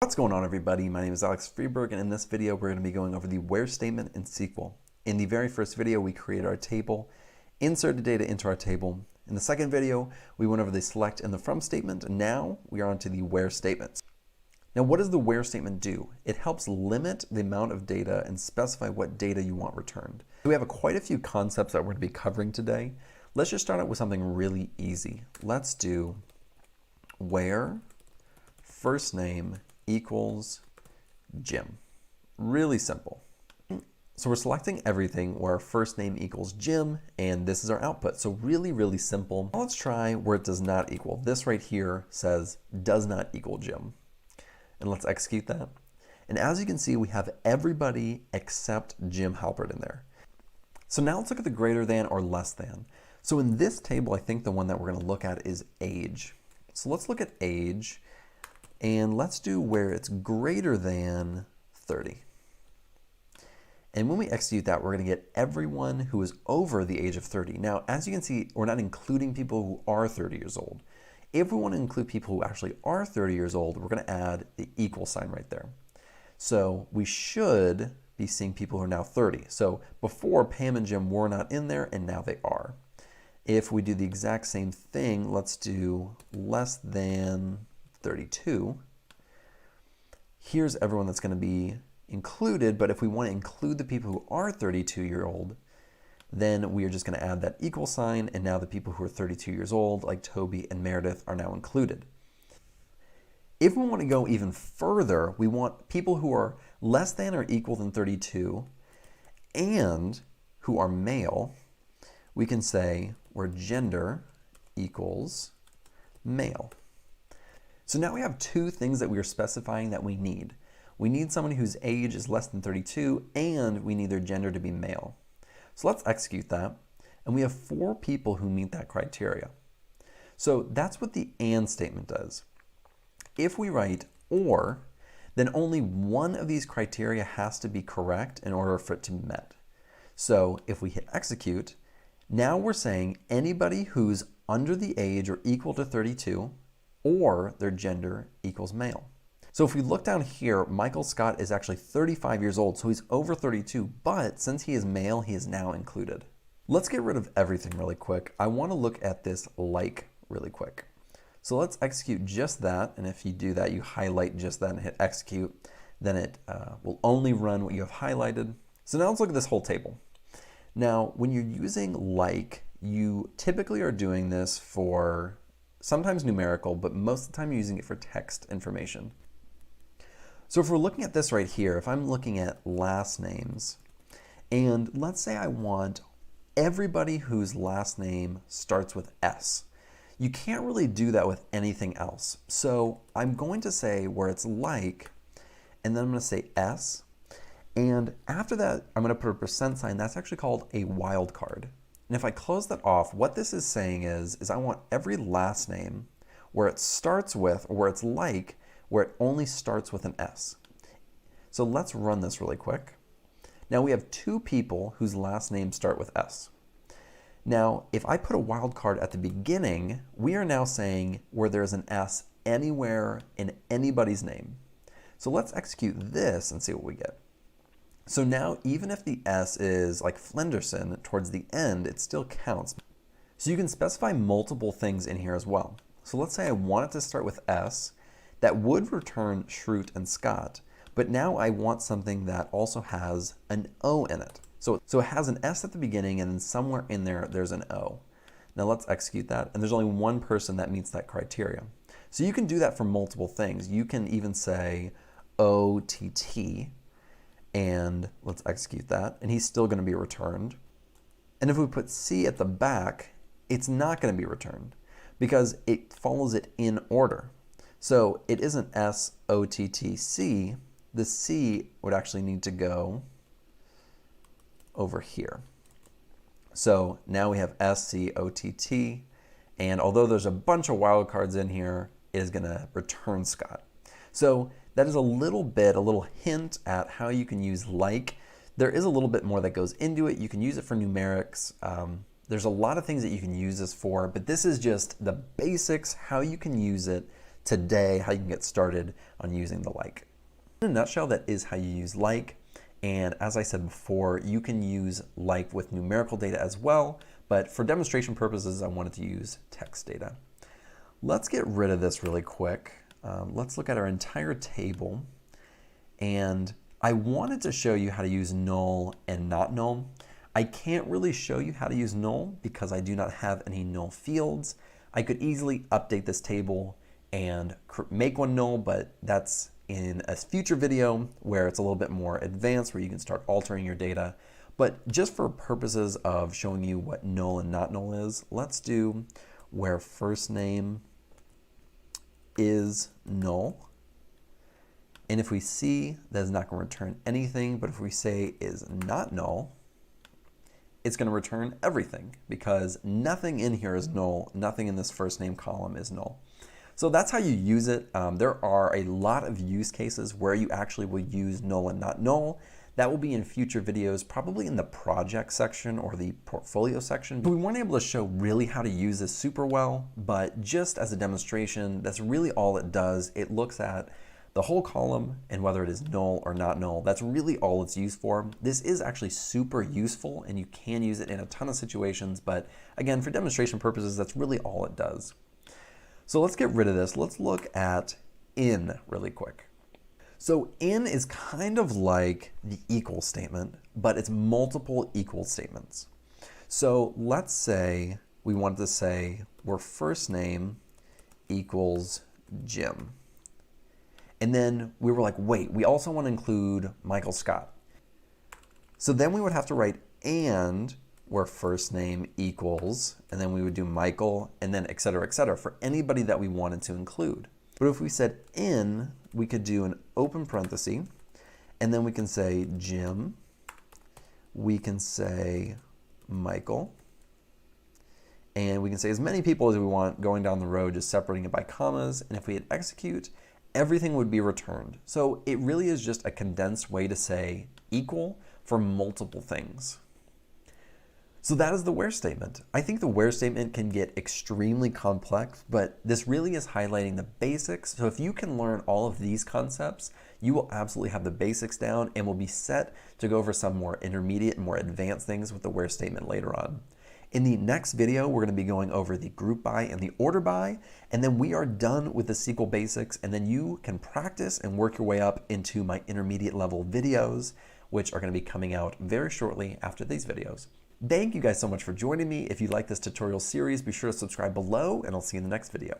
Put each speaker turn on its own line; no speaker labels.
What's going on, everybody? My name is Alex Freeberg, and in this video we're going to be going over the where statement in SQL. In the very first video we created our table, inserted data into our table. In the second video we went over the select and the from statement, and now we are on to the where statements. Now what does the where statement do? It helps limit the amount of data and specify what data you want returned. We have quite a few concepts that we're going to be covering today. Let's just start out with something really easy. Let's do where first name equals Jim. Really simple. So we're selecting everything where our first name equals Jim, and this is our output. So really simple. Now let's try where it does not equal. This right here says does not equal Jim. And let's execute that. And as you can see, we have everybody except Jim Halpert in there. So now let's look at the greater than or less than. So in this table, I think the one that we're going to look at is age. So let's look at age. And let's do where it's greater than 30. And when we execute that, we're going to get everyone who is over the age of 30. Now, as you can see, we're not including people who are 30 years old. If we want to include people who actually are 30 years old, we're going to add the equal sign right there. So we should be seeing people who are now 30. So before, Pam and Jim were not in there, and now they are. If we do the exact same thing, let's do less than 32. Here's everyone that's going to be included, but if we want to include the people who are 32-year-old, then we are just going to add that equal sign, and now the people who are 32 years old, like Toby and Meredith, are now included. If we want to go even further, we want people who are less than or equal than 32 and who are male. We can say where gender equals male. So now we have two things that we are specifying that we need. We need somebody whose age is less than 32, and we need their gender to be male. So let's execute that, and we have 4 people who meet that criteria. So that's what the AND statement does. If we write OR, then only one of these criteria has to be correct in order for it to be met. So if we hit execute, now we're saying anybody who's under the age or equal to 32, or their gender equals male. So if we look down here, Michael Scott is actually 35 years old, so he's over 32, but since he is male, he is now included. Let's get rid of everything really quick. I want to look at this like really quick. So let's execute just that, and if you do that, you highlight just that and hit execute, then it will only run what you have highlighted. So now let's look at this whole table. Now, when you're using like, you typically are doing this for sometimes numerical, but most of the time you're using it for text information. So if we're looking at this right here, if I'm looking at last names, and let's say I want everybody whose last name starts with S. You can't really do that with anything else. So I'm going to say where it's like, and then I'm going to say S, and after that I'm going to put a percent sign. That's actually called a wildcard. And if I close that off, what this is saying is I want every last name where it starts with, or where it's like, where it only starts with an S. So let's run this really quick. Now we have 2 people whose last names start with S. Now, if I put a wildcard at the beginning, we are now saying where there's an S anywhere in anybody's name. So let's execute this and see what we get. So now, even if the S is like Flenderson towards the end, it still counts. So you can specify multiple things in here as well. So let's say I want it to start with S. That would return Schrute and Scott, but now I want something that also has an O in it. So it has an S at the beginning, and then somewhere in there, there's an O. Now let's execute that, and there's only one person that meets that criteria. So you can do that for multiple things. You can even say OTT, and let's execute that, and he's still going to be returned. And if we put C at the back, it's not going to be returned because it follows it in order. So it isn't SOTTC. The C would actually need to go over here. So now we have SCOTT, and although there's a bunch of wildcards in here, it is going to return Scott. So that is a little hint at how you can use like. There is a little bit more that goes into it. You can use it for numerics. There's a lot of things that you can use this for, but this is just the basics, how you can use it today how you can get started on using the like. In a nutshell, that is how you use like. And as I said before, you can use like with numerical data as well, but for demonstration purposes, I wanted to use text data. Let's get rid of this really quick. Let's look at our entire table. And I wanted to show you how to use null and not null. I can't really show you how to use null because I do not have any null fields. I could easily update this table and make one null, but that's in a future video where it's a little bit more advanced, where you can start altering your data. But just for purposes of showing you what null and not null is, let's do where first name is null. And if we see that is not going to return anything, but if we say is not null, it's going to return everything because nothing in here is null, nothing in this first name column is null. So that's how you use it. There are a lot of use cases where you actually will use null and not null. That will be in future videos, probably in the project section or the portfolio section. We weren't able to show really how to use this super well, but just as a demonstration, that's really all it does. It looks at the whole column and whether it is null or not null. That's really all it's used for. This is actually super useful and you can use it in a ton of situations, but again, for demonstration purposes, that's really all it does. So let's get rid of this. Let's look at in really quick. So in is kind of like the equal statement, but it's multiple equal statements. So let's say we wanted to say where first name equals Jim. And then we were like, wait, we also want to include Michael Scott. So then we would have to write and where first name equals, and then we would do Michael, and then et cetera, for anybody that we wanted to include. But if we said in, we could do an open parenthesis, and then we can say Jim, we can say Michael, and we can say as many people as we want going down the road, just separating it by commas, and if we hit execute, everything would be returned. So it really is just a condensed way to say equal for multiple things. So that is the where statement. I think the where statement can get extremely complex, but this really is highlighting the basics. So if you can learn all of these concepts, you will absolutely have the basics down and will be set to go over some more intermediate and more advanced things with the where statement later on. In the next video, we're going to be going over the group by and the order by, and then we are done with the SQL basics, and then you can practice and work your way up into my intermediate level videos, which are going to be coming out very shortly after these videos. Thank you guys so much for joining me. If you like this tutorial series, be sure to subscribe below, and I'll see you in the next video.